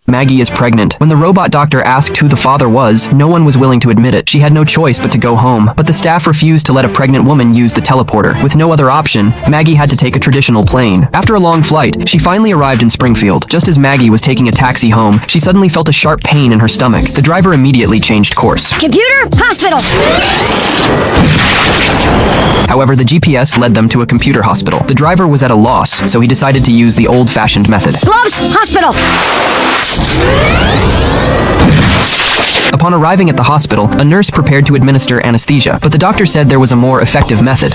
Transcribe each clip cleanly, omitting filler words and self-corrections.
Maggie is pregnant. When the robot doctor asked who the father was, no one was willing to admit it. She had no choice but to go home. But the staff refused to let a pregnant woman use the teleporter. With no other option, Maggie had to take a traditional plane. After a long flight, she finally arrived in Springfield. Just as Maggie was taking a taxi home, she suddenly felt a sharp pain in her stomach. The driver immediately changed course. Computer, hospital! However, the GPS led them to a computer hospital. The driver was at a loss, so he decided to use the old-fashioned method. Gloves, hospital! Upon arriving at the hospital, a nurse prepared to administer anesthesia, but the doctor said there was a more effective method.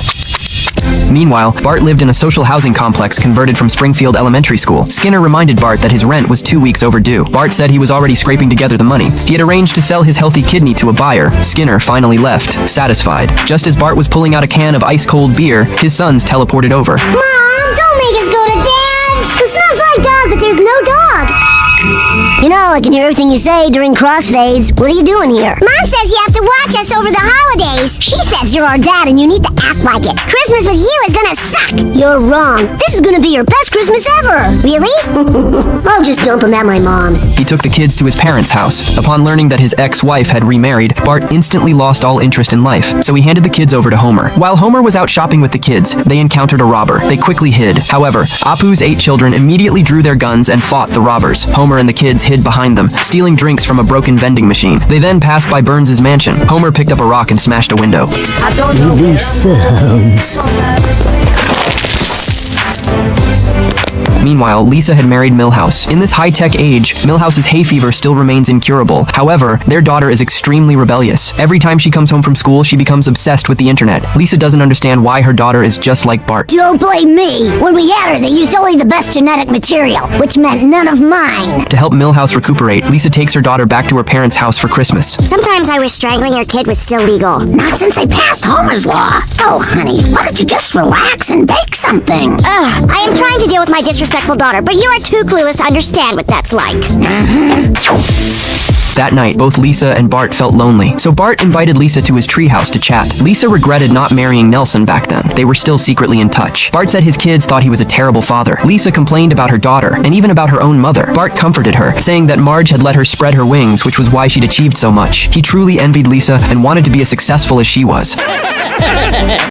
Meanwhile, Bart lived in a social housing complex converted from Springfield Elementary School. Skinner reminded Bart that his rent was 2 weeks overdue. Bart said he was already scraping together the money. He had arranged to sell his healthy kidney to a buyer. Skinner finally left, satisfied. Just as Bart was pulling out a can of ice-cold beer, his sons teleported over. Mom, don't make us go to Dad's! It smells like dog, but there's no dog! You know, I can hear everything you say during crossfades. What are you doing here? Mom says you have to watch us over the holidays. She says you're our dad and you need to act like it. Christmas with you is gonna suck. You're wrong. This is gonna be your best Christmas ever. Really? I'll just dump him at my mom's. He took the kids to his parents' house. Upon learning that his ex-wife had remarried, Bart instantly lost all interest in life, so he handed the kids over to Homer. While Homer was out shopping with the kids, they encountered a robber. They quickly hid. However, Apu's 8 children immediately drew their guns and fought the robbers. Homer and the kids hid behind them, stealing drinks from a broken vending machine. They then passed by Burns' mansion. Homer picked up a rock and smashed a window. Release the hounds. Meanwhile, Lisa had married Milhouse. In this high-tech age, Milhouse's hay fever still remains incurable. However, their daughter is extremely rebellious. Every time she comes home from school, she becomes obsessed with the internet. Lisa doesn't understand why her daughter is just like Bart. Don't blame me. When we had her, they used only the best genetic material, which meant none of mine. To help Milhouse recuperate, Lisa takes her daughter back to her parents' house for Christmas. Sometimes I wish strangling your kid was still legal. Not since they passed Homer's Law. Oh, honey, why don't you just relax and bake something? Ugh, I am trying to deal with my disrespectful daughter, but you are too clueless to understand what that's like. That night, both Lisa and Bart felt lonely, so Bart invited Lisa to his treehouse to chat. Lisa regretted not marrying Nelson back then. They were still secretly in touch. Bart said his kids thought he was a terrible father. Lisa complained about her daughter, and even about her own mother. Bart comforted her, saying that Marge had let her spread her wings, which was why she'd achieved so much. He truly envied Lisa and wanted to be as successful as she was.